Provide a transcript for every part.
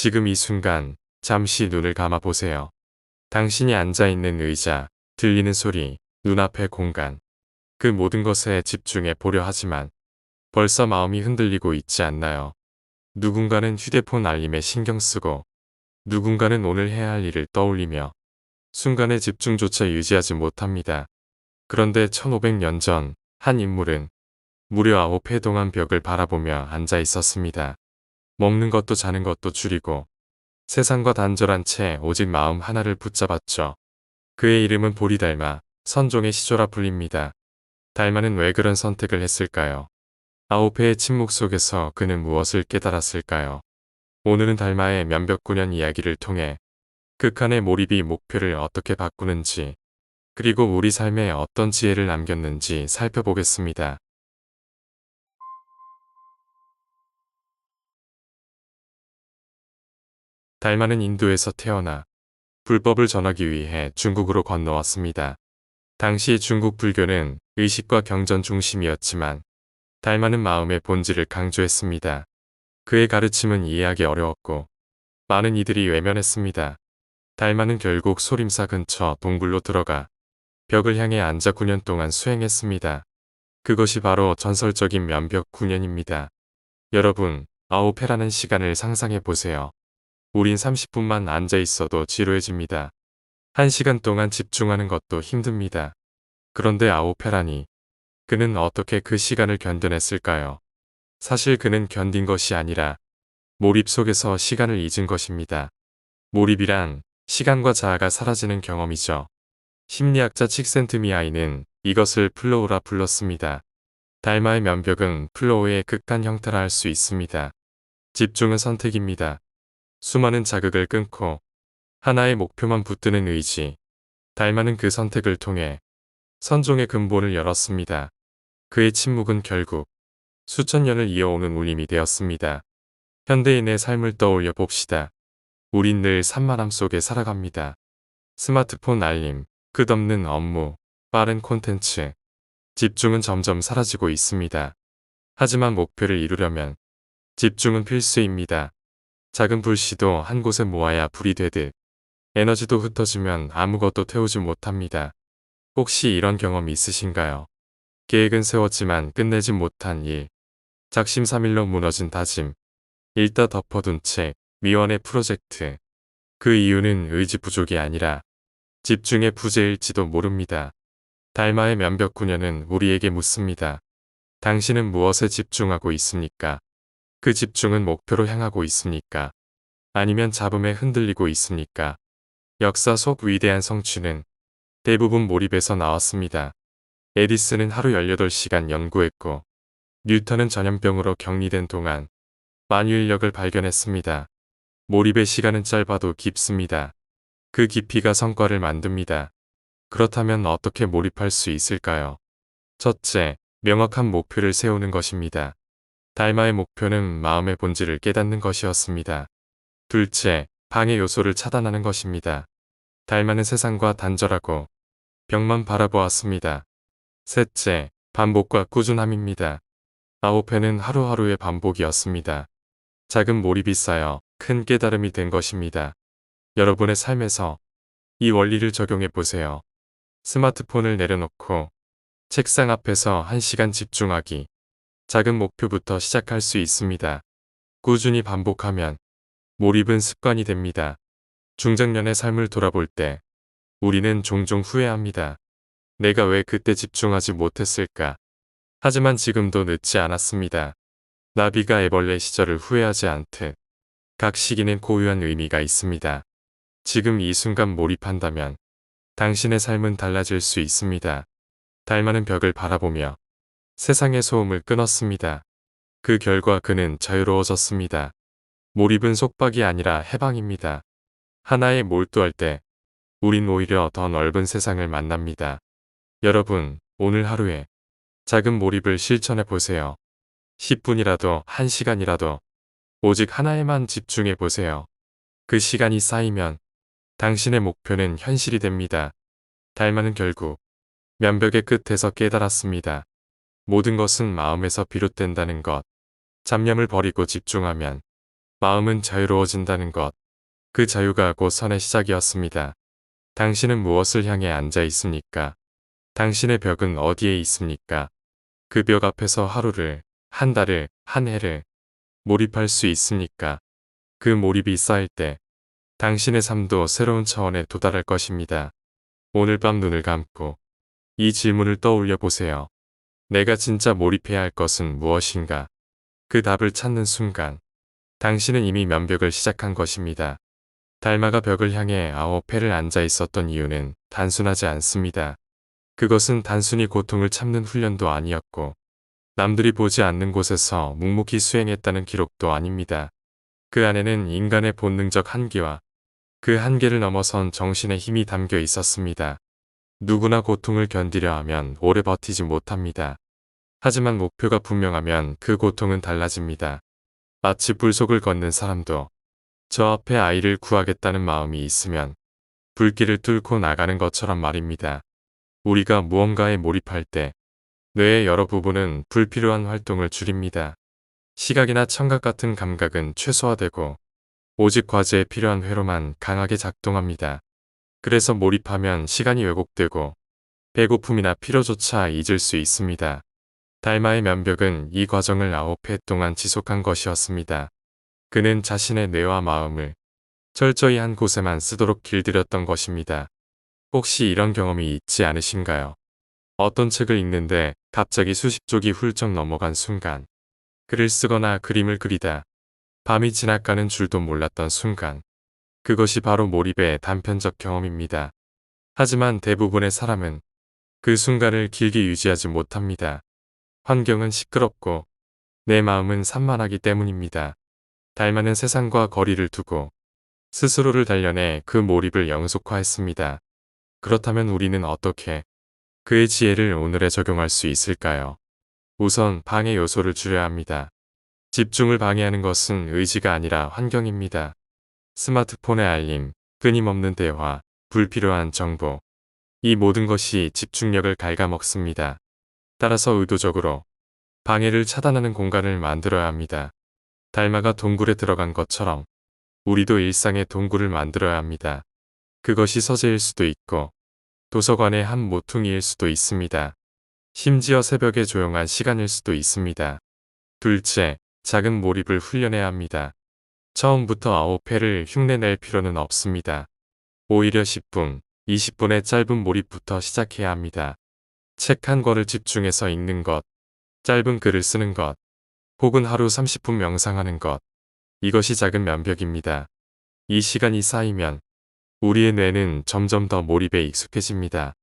지금 이 순간 잠시 눈을 감아 보세요. 당신이 앉아있는 의자, 들리는 소리, 눈앞의 공간. 그 모든 것에 집중해 보려 하지만 벌써 마음이 흔들리고 있지 않나요? 누군가는 휴대폰 알림에 신경 쓰고 누군가는 오늘 해야 할 일을 떠올리며 순간의 집중조차 유지하지 못합니다. 그런데 1500년 전 한 인물은 무려 9회 동안 벽을 바라보며 앉아 있었습니다. 먹는 것도 자는 것도 줄이고 세상과 단절한 채 오직 마음 하나를 붙잡았죠. 그의 이름은 보리달마, 선종의 시조라 불립니다. 달마는 왜 그런 선택을 했을까요? 9회의 침묵 속에서 그는 무엇을 깨달았을까요? 오늘은 달마의 면벽구년 이야기를 통해 극한의 몰입이 목표를 어떻게 바꾸는지, 그리고 우리 삶에 어떤 지혜를 남겼는지 살펴보겠습니다. 달마는 인도에서 태어나 불법을 전하기 위해 중국으로 건너왔습니다. 당시 중국 불교는 의식과 경전 중심이었지만 달마는 마음의 본질을 강조했습니다. 그의 가르침은 이해하기 어려웠고 많은 이들이 외면했습니다. 달마는 결국 소림사 근처 동굴로 들어가 벽을 향해 앉아 9년 동안 수행했습니다. 그것이 바로 전설적인 면벽 9년입니다. 여러분, 아오페라는 시간을 상상해 보세요. 우린 30분만 앉아 있어도 지루해집니다. 1시간 동안 집중하는 것도 힘듭니다. 그런데 아오페라니, 그는 어떻게 그 시간을 견뎌냈을까요? 사실 그는 견딘 것이 아니라 몰입 속에서 시간을 잊은 것입니다. 몰입이란 시간과 자아가 사라지는 경험이죠. 심리학자 칙센트미아이는 이것을 플로우라 불렀습니다. 달마의 면벽은 플로우의 극한 형태라 할 수 있습니다. 집중은 선택입니다. 수많은 자극을 끊고 하나의 목표만 붙드는 의지. 달마는 그 선택을 통해 선종의 근본을 열었습니다. 그의 침묵은 결국 수천 년을 이어오는 울림이 되었습니다. 현대인의 삶을 떠올려 봅시다. 우린 늘 산만함 속에 살아갑니다. 스마트폰 알림, 끝없는 업무, 빠른 콘텐츠. 집중은 점점 사라지고 있습니다. 하지만 목표를 이루려면 집중은 필수입니다. 작은 불씨도 한 곳에 모아야 불이 되듯 에너지도 흩어지면 아무것도 태우지 못합니다. 혹시 이런 경험 있으신가요? 계획은 세웠지만 끝내지 못한 일, 작심삼일로 무너진 다짐, 읽다 덮어둔 책, 미완의 프로젝트. 그 이유는 의지 부족이 아니라 집중의 부재일지도 모릅니다. 달마의 면벽 9년은 우리에게 묻습니다. 당신은 무엇에 집중하고 있습니까? 그 집중은 목표로 향하고 있습니까? 아니면 잡음에 흔들리고 있습니까? 역사 속 위대한 성취는 대부분 몰입에서 나왔습니다. 에디슨은 하루 18시간 연구했고 뉴턴은 전염병으로 격리된 동안 만유인력을 발견했습니다. 몰입의 시간은 짧아도 깊습니다. 그 깊이가 성과를 만듭니다. 그렇다면 어떻게 몰입할 수 있을까요? 첫째, 명확한 목표를 세우는 것입니다. 달마의 목표는 마음의 본질을 깨닫는 것이었습니다. 둘째, 방해 요소를 차단하는 것입니다. 달마는 세상과 단절하고 벽만 바라보았습니다. 셋째, 반복과 꾸준함입니다. 아오페는 하루하루의 반복이었습니다. 작은 몰입이 쌓여 큰 깨달음이 된 것입니다. 여러분의 삶에서 이 원리를 적용해 보세요. 스마트폰을 내려놓고 책상 앞에서 1시간 집중하기. 작은 목표부터 시작할 수 있습니다. 꾸준히 반복하면 몰입은 습관이 됩니다. 중장년의 삶을 돌아볼 때 우리는 종종 후회합니다. 내가 왜 그때 집중하지 못했을까? 하지만 지금도 늦지 않았습니다. 나비가 애벌레 시절을 후회하지 않듯 각 시기는 고유한 의미가 있습니다. 지금 이 순간 몰입한다면 당신의 삶은 달라질 수 있습니다. 달마는 벽을 바라보며 세상의 소음을 끊었습니다. 그 결과 그는 자유로워졌습니다. 몰입은 속박이 아니라 해방입니다. 하나에 몰두할 때 우린 오히려 더 넓은 세상을 만납니다. 여러분, 오늘 하루에 작은 몰입을 실천해 보세요. 10분이라도 1시간이라도 오직 하나에만 집중해 보세요. 그 시간이 쌓이면 당신의 목표는 현실이 됩니다. 달마는 결국 면벽의 끝에서 깨달았습니다. 모든 것은 마음에서 비롯된다는 것. 잡념을 버리고 집중하면 마음은 자유로워진다는 것. 그 자유가 곧 선의 시작이었습니다. 당신은 무엇을 향해 앉아 있습니까? 당신의 벽은 어디에 있습니까? 그 벽 앞에서 하루를, 한 달을, 한 해를 몰입할 수 있습니까? 그 몰입이 쌓일 때 당신의 삶도 새로운 차원에 도달할 것입니다. 오늘 밤 눈을 감고 이 질문을 떠올려 보세요. 내가 진짜 몰입해야 할 것은 무엇인가? 그 답을 찾는 순간 당신은 이미 면벽을 시작한 것입니다. 달마가 벽을 향해 9회를 앉아 있었던 이유는 단순하지 않습니다. 그것은 단순히 고통을 참는 훈련도 아니었고 남들이 보지 않는 곳에서 묵묵히 수행했다는 기록도 아닙니다. 그 안에는 인간의 본능적 한계와 그 한계를 넘어선 정신의 힘이 담겨 있었습니다. 누구나 고통을 견디려 하면 오래 버티지 못합니다. 하지만 목표가 분명하면 그 고통은 달라집니다. 마치 불속을 걷는 사람도 저 앞에 아이를 구하겠다는 마음이 있으면 불길을 뚫고 나가는 것처럼 말입니다. 우리가 무언가에 몰입할 때 뇌의 여러 부분은 불필요한 활동을 줄입니다. 시각이나 청각 같은 감각은 최소화되고 오직 과제에 필요한 회로만 강하게 작동합니다. 그래서 몰입하면 시간이 왜곡되고 배고픔이나 피로조차 잊을 수 있습니다. 달마의 면벽은 이 과정을 9회 동안 지속한 것이었습니다. 그는 자신의 뇌와 마음을 철저히 한 곳에만 쓰도록 길들였던 것입니다. 혹시 이런 경험이 있지 않으신가요? 어떤 책을 읽는데 갑자기 수십 쪽이 훌쩍 넘어간 순간, 글을 쓰거나 그림을 그리다 밤이 지나가는 줄도 몰랐던 순간, 그것이 바로 몰입의 단편적 경험입니다. 하지만 대부분의 사람은 그 순간을 길게 유지하지 못합니다. 환경은 시끄럽고 내 마음은 산만하기 때문입니다. 달마는 세상과 거리를 두고 스스로를 단련해 그 몰입을 영속화했습니다. 그렇다면 우리는 어떻게 그의 지혜를 오늘에 적용할 수 있을까요? 우선 방해 요소를 줄여야 합니다. 집중을 방해하는 것은 의지가 아니라 환경입니다. 스마트폰의 알림, 끊임없는 대화, 불필요한 정보. 이 모든 것이 집중력을 갉아먹습니다. 따라서 의도적으로 방해를 차단하는 공간을 만들어야 합니다. 달마가 동굴에 들어간 것처럼 우리도 일상의 동굴을 만들어야 합니다. 그것이 서재일 수도 있고 도서관의 한 모퉁이일 수도 있습니다. 심지어 새벽의 조용한 시간일 수도 있습니다. 둘째, 작은 몰입을 훈련해야 합니다. 처음부터 9회를 흉내낼 필요는 없습니다. 오히려 10분, 20분의 짧은 몰입부터 시작해야 합니다. 책 한 권을 집중해서 읽는 것, 짧은 글을 쓰는 것, 혹은 하루 30분 명상하는 것. 이것이 작은 면벽입니다. 이 시간이 쌓이면 우리의 뇌는 점점 더 몰입에 익숙해집니다.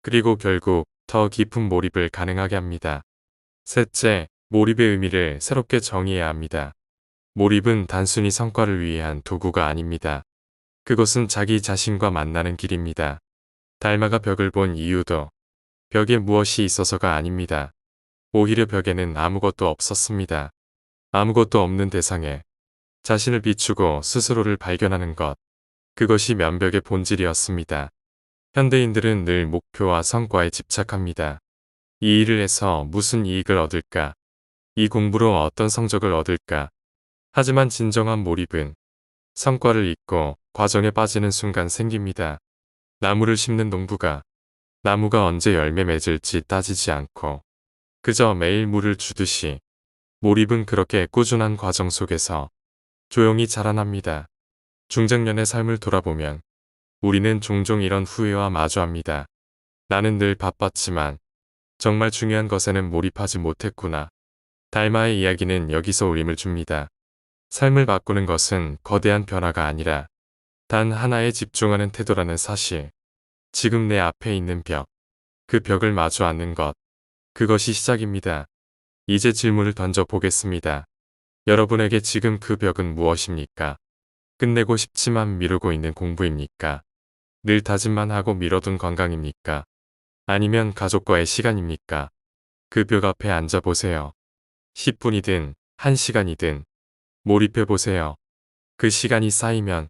그리고 결국 더 깊은 몰입을 가능하게 합니다. 셋째, 몰입의 의미를 새롭게 정의해야 합니다. 몰입은 단순히 성과를 위한 도구가 아닙니다. 그것은 자기 자신과 만나는 길입니다. 달마가 벽을 본 이유도 벽에 무엇이 있어서가 아닙니다. 오히려 벽에는 아무것도 없었습니다. 아무것도 없는 대상에 자신을 비추고 스스로를 발견하는 것. 그것이 면벽의 본질이었습니다. 현대인들은 늘 목표와 성과에 집착합니다. 이 일을 해서 무슨 이익을 얻을까? 이 공부로 어떤 성적을 얻을까? 하지만 진정한 몰입은 성과를 잊고 과정에 빠지는 순간 생깁니다. 나무를 심는 농부가 나무가 언제 열매 맺을지 따지지 않고 그저 매일 물을 주듯이 몰입은 그렇게 꾸준한 과정 속에서 조용히 자라납니다. 중장년의 삶을 돌아보면 우리는 종종 이런 후회와 마주합니다. 나는 늘 바빴지만 정말 중요한 것에는 몰입하지 못했구나. 달마의 이야기는 여기서 울림을 줍니다. 삶을 바꾸는 것은 거대한 변화가 아니라 단 하나에 집중하는 태도라는 사실. 지금 내 앞에 있는 벽, 그 벽을 마주 앉는 것. 그것이 시작입니다. 이제 질문을 던져 보겠습니다. 여러분에게 지금 그 벽은 무엇입니까? 끝내고 싶지만 미루고 있는 공부입니까? 늘 다짐만 하고 미뤄둔 건강입니까? 아니면 가족과의 시간입니까? 그 벽 앞에 앉아보세요. 10분이든 1시간이든 몰입해보세요. 그 시간이 쌓이면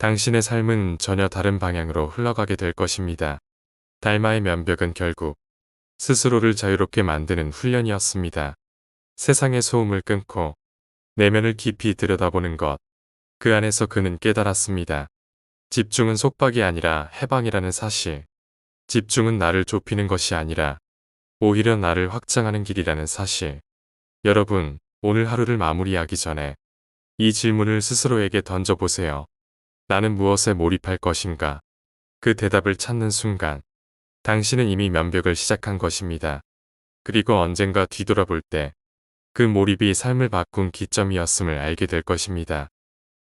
당신의 삶은 전혀 다른 방향으로 흘러가게 될 것입니다. 달마의 면벽은 결국 스스로를 자유롭게 만드는 훈련이었습니다. 세상의 소음을 끊고 내면을 깊이 들여다보는 것. 그 안에서 그는 깨달았습니다. 집중은 속박이 아니라 해방이라는 사실. 집중은 나를 좁히는 것이 아니라 오히려 나를 확장하는 길이라는 사실. 여러분, 오늘 하루를 마무리하기 전에 이 질문을 스스로에게 던져보세요. 나는 무엇에 몰입할 것인가? 그 대답을 찾는 순간, 당신은 이미 면벽을 시작한 것입니다. 그리고 언젠가 뒤돌아볼 때, 그 몰입이 삶을 바꾼 기점이었음을 알게 될 것입니다.